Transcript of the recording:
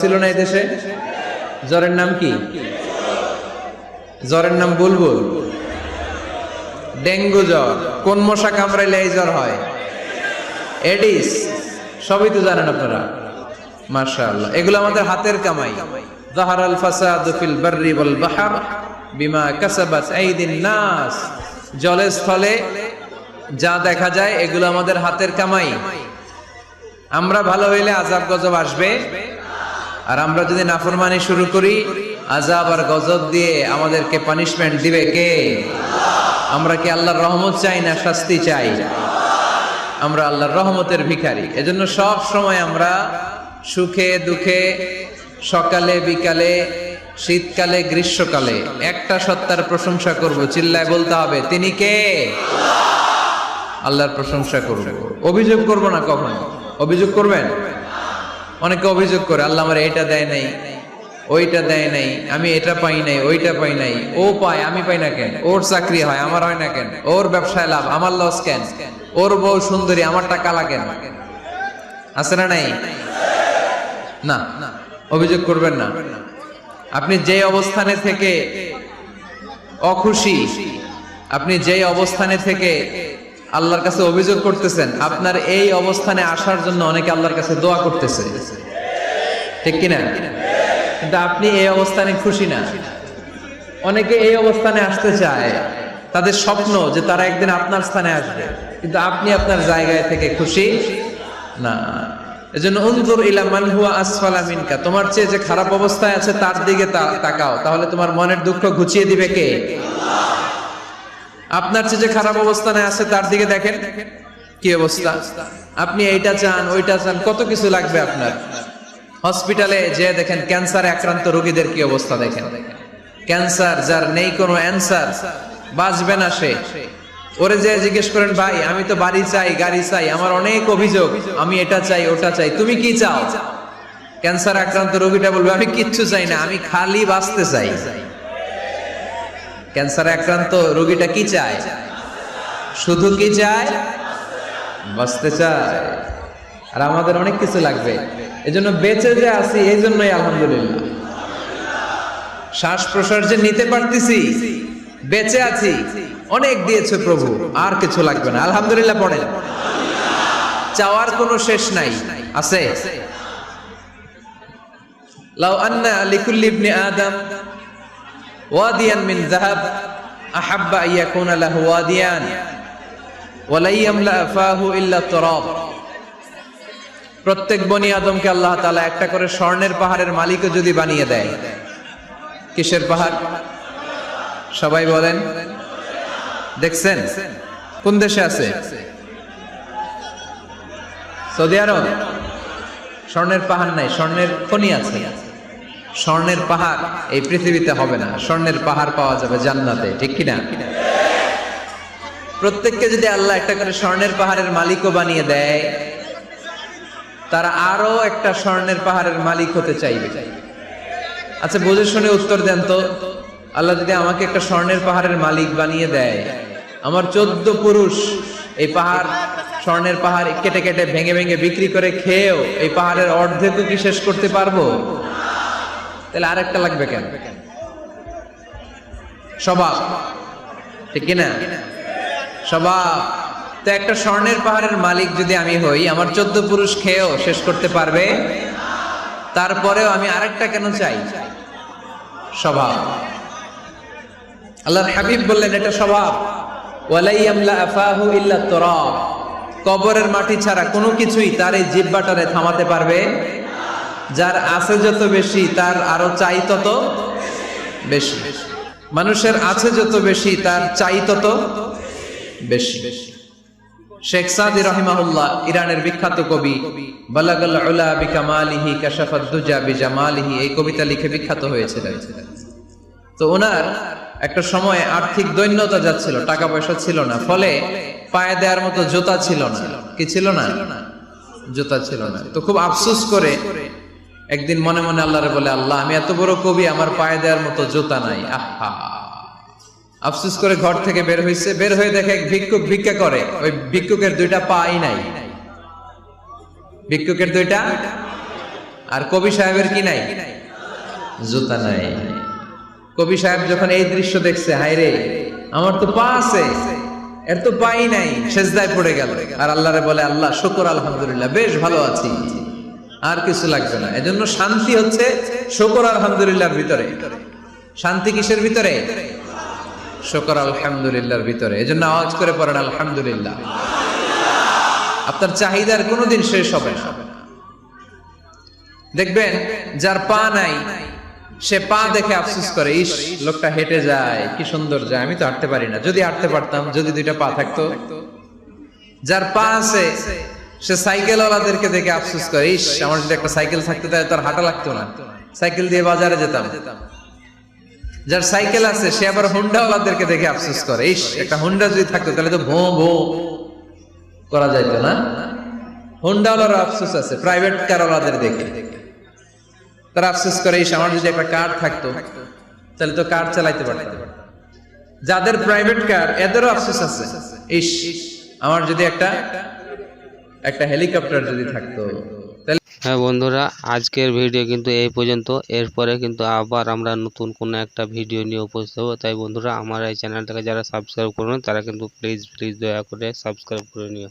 ছিল না এই দেশে? জ্বরের নাম কি? জ্বরের নাম বুলবুল। ডেঙ্গু জ্বর। কোন মশা কামড়াইলে এই জ্বর হয়? এডিস। সবই তো জানেন আপনারা, মাশাআল্লাহ। এগুলো আমাদের হাতের কামাই। যাহারাল ফাসাদু ফিল বাররি ওয়াল বাহর বিমা কাসাবাত আইদিন নাস। জলে স্থলে যা দেখা যায় এগুলো আমাদের হাতের কামাই। আমরা ভালো হইলে আযাব গজব আসবে, আর আমরা যদি নাফরমানি শুরু করি আযাব আর গজব দিয়ে আমাদেরকে পানিশমেন্ট দিবে কে? আমরা কি আল্লাহর রহমত চাই না শাস্তি চাই? আমরা আল্লাহর রহমতের ভিখারি। এজন্য সব সময় আমরা সুখে দুঃখে, সকালে বিকালে, শীতকালে গ্রীষ্মকালে একটা সত্তার প্রশংসা করব, চিল্লায় বলতে হবে তিনি কে? আল্লাহর প্রশংসা করব, অভিযোগ করব না কখনো। অভিযোগ করবেন? অনেকে অভিযোগ করে আল্লাহ আমার এটা দেয় নাই, ওইটা দেয় নাই, আমি এটা পাই নাই, ওইটা পাই নাই। ও পায় আমি পাই না কেন? ওর চাকরি হয় আমার হয় না কেন? ওর ব্যবসায় লাভ আমার লস কেন? ওর বউ সুন্দরী আমার টাকা লাগে না। আছে না নাই? না, অভিযোগ করবেন না। আপনি যে অবস্থানে থেকে অখুশি, আপনি যে অবস্থানে থেকে আল্লাহর কাছে অভিযোগ করতেছেন, আপনার এই অবস্থানে আসার জন্য অনেকে আল্লাহর কাছে দোয়া করতেছে, ঠিক কিনা? কিন্তু আপনি এই অবস্থানে খুশি না। অনেকে এই অবস্থানে আসতে চায়, তাদের স্বপ্ন যে তারা একদিন আপনার স্থানে আসবে, কিন্তু আপনি আপনার জায়গায় থেকে খুশি না। এজন্য উনজুর ইলা মান হুয়া আসফালা মিনকা, তোমার চেয়ে যে খারাপ অবস্থায় আছে তার দিকে তাকাও, তাহলে তোমার মনের দুঃখ ঘুচিয়ে দিবে কে? আপনার চেয়ে যে খারাপ অবস্থানে আছে তার দিকে দেখেন কি অবস্থা। আপনি এইটা চান, ওইটা চান, কত কিছু লাগবে আপনার। হসপিটালে যে দেখেন ক্যান্সারে আক্রান্ত রোগীদের কি অবস্থা দেখেন। ক্যান্সার যার নেই কোনো অ্যান্সার, বাঁচবে না সে। ওরে যে জিজ্ঞেস করেন ভাই আমি তো বাড়ি চাই, গাড়ি চাই, আমার অনেক অভিযোগ, আমি এটা চাই ওটা চাই, তুমি কি চাও? ক্যান্সার আক্রান্ত রোগীটা বলবে আমি কিচ্ছু চাই না, আমি খালি বাঁচতে চাই। ক্যান্সারে আক্রান্ত রোগীটা কি চায়? শুধু কি চায়? বাঁচতে চায়। আর আমাদের অনেক কিছু লাগবে। এজন্য বেঁচে যে আছি এই জন্যই আলহামদুলিল্লাহ। শ্বাস প্রশ্বাস যে নিতে পারতেছি, বেঁচে আছি, অনেক দিয়েছে প্রভু, আর কিছু লাগবে না। আলহামদুলিল্লাহ পড়েন। চাওয়ার কোনো শেষ নাই, আছে? লাউ আন্না লিকুল্লি ইবনি আদম ওয়াদিয়ান মিন যাহাব আহাব্বা আইয়াকুনা লাহু ওয়াদিয়ান ওয়া লা ইয়ামলা ফাহু ইল্লা তুরাব। প্রত্যেক বনি আদমকে আল্লাহ তাআলা একটা করে স্বর্ণের পাহাড়ের মালিকও যদি বানিয়ে দেয়। কিসের পাহাড়? সবাই বলেন। দেখছেন কোন দেশে আছে? সৌদি আরব। স্বর্ণের পাহাড় নাই, স্বর্ণের খনি আছে। স্বর্ণের পাহাড় এই পৃথিবীতে হবে না, স্বর্ণের পাহাড় পাওয়া যাবে জান্নাতে, ঠিক কিনা? প্রত্যেককে যদি আল্লাহ একটা করে স্বর্ণের পাহাড়ের মালিকও বানিয়ে দেয়, তারা আরো একটা স্বর্ণের পাহাড়ের মালিক হতে চাইবে। আচ্ছা বুঝে শুনে উত্তর দেন তো, আল্লাহ যদি আমাকে একটা স্বর্ণের পাহাড়ের মালিক বানিয়ে দেয়, আমার 14 পুরুষ এই পাহাড়, স্বর্ণের পাহাড় কেটে কেটে ভেঙে ভেঙে বিক্রি করে খেয়েও এই পাহাড়ের অর্ধেকও কি শেষ করতে পারবো? তাহলে আরেকটা লাগবে কেন? স্বভাব, ঠিক কিনা? স্বভাব। তো একটা স্বর্ণের পাহাড়ের মালিক যদি আমি হই, আমার 14 পুরুষ খেয়েও শেষ করতে পারবে, তারপরেও আমি আরেকটা কেন চাই? স্বভাব। আল্লাহর হাবিব বললেন এটা স্বভাব। ওয়ালা ইয়ামলা আফাহু ইল্লা তুরাব। কবরের মাটি ছাড়া কোনো কিছুই তার এই জিহ্বাটারে থামাতে পারবে। যার আছে যত বেশি তার আরো চাই তত বেশি। মানুষের আছে যত বেশি তার চাই তত বেশি। শেখ সাদি রাহিমাহুল্লাহ, ইরানের বিখ্যাত কবি, বালাগাল উলা বিকামালিহি কাশাফাদ দুজা বিজামালিহি, এই কবিতা লিখে বিখ্যাত হয়েছিলেন। তো ওনার একটা সময় আর্থিক দৈন্যতা যাচ্ছিল, টাকা পয়সা ছিল না, ফলে পায়ে দেওয়ার মতো জুতা ছিল না। কি ছিল না? জুতা ছিল না। তো খুব আফসোস করে একদিন মনে মনে আল্লাহরে বলে, আল্লাহ আমি এত বড় কবি, আমার পায়ে দেওয়ার মতো জুতা নাই। আহা, আফসোস করে ঘর থেকে বের হয়েছে। বের হয়ে দেখে এক ভিক্ষুক ভিক্ষা করে, ওই ভিক্ষুকের 2টা পাই নাই। ভিক্ষুকের 2টা আর কবি সাহেবের কি নাই? জুতা নাই। কবি সাহেব যখন এই দৃশ্য দেখছে, হায় রে আমার তো পা আছে, এর তো পাই নাই, সেজদায় পড়ে গেল আর আল্লাহরে বলে, আল্লাহ শুকর আলহামদুলিল্লাহ, বেশ ভালো আছি, আর কিছু লাগবে না। এজন্য শান্তি হচ্ছে শুকর আলহামদুলিল্লাহর ভিতরে। শান্তি কিসের ভিতরে? শুকর আলহামদুলিল্লাহর ভিতরে। এজন্য আওয়াজ করে পড়েন আলহামদুলিল্লাহ। আপনার চাহিদার কোনোদিন শেষ হবে না। দেখবেন যার পা নাই, সে পা দেখে আফসোস করে, ইস লোকটা হেঁটে যায়, কি সুন্দর যায়, আমি তো হাঁটতে পারি না, যদি হাঁটতে পারতাম, যদি দুইটা পা থাকতো। যার পা আছে সে সাইকেলওয়ালাদেরকে দেখে আফসোস করে, ইস আমার যদি একটা সাইকেল থাকতো তাহলে তার হাঁটা লাগতো না, সাইকেল দিয়ে বাজারে যেতাম। যার সাইকেল আছে সে আবার হুন্ডাওয়ালাদেরকে দেখে আফসোস করে, ইস একটা হুন্ডা যদি থাকতো তাহলে তো ভো ভো করা যাইতো না। হুন্ডাওয়ালার আফসোস আছে প্রাইভেট কারওয়ালাদের দেখে, তারা আফসোস করে, ইস আমার যদি একটা কার থাকতো তাহলে তো কার চালাইতে পারতাম। যাদের প্রাইভেট কার এদেরও আফসোস আছে, ইস আমার যদি একটা হেলিকপ্টার যদি থাকতো। হ্যাঁ বন্ধুরা, আজকের ভিডিও কিন্তু এই পর্যন্ত। এরপরে কিন্তু আবার আমরা নতুন কোনো একটা ভিডিও নিয়ে উপস্থিত হবো। তাই বন্ধুরা, আমার এই চ্যানেলটাকে যারা সাবস্ক্রাইব করুন তারা কিন্তু প্লিজ দয়া করে সাবস্ক্রাইব করে নিও।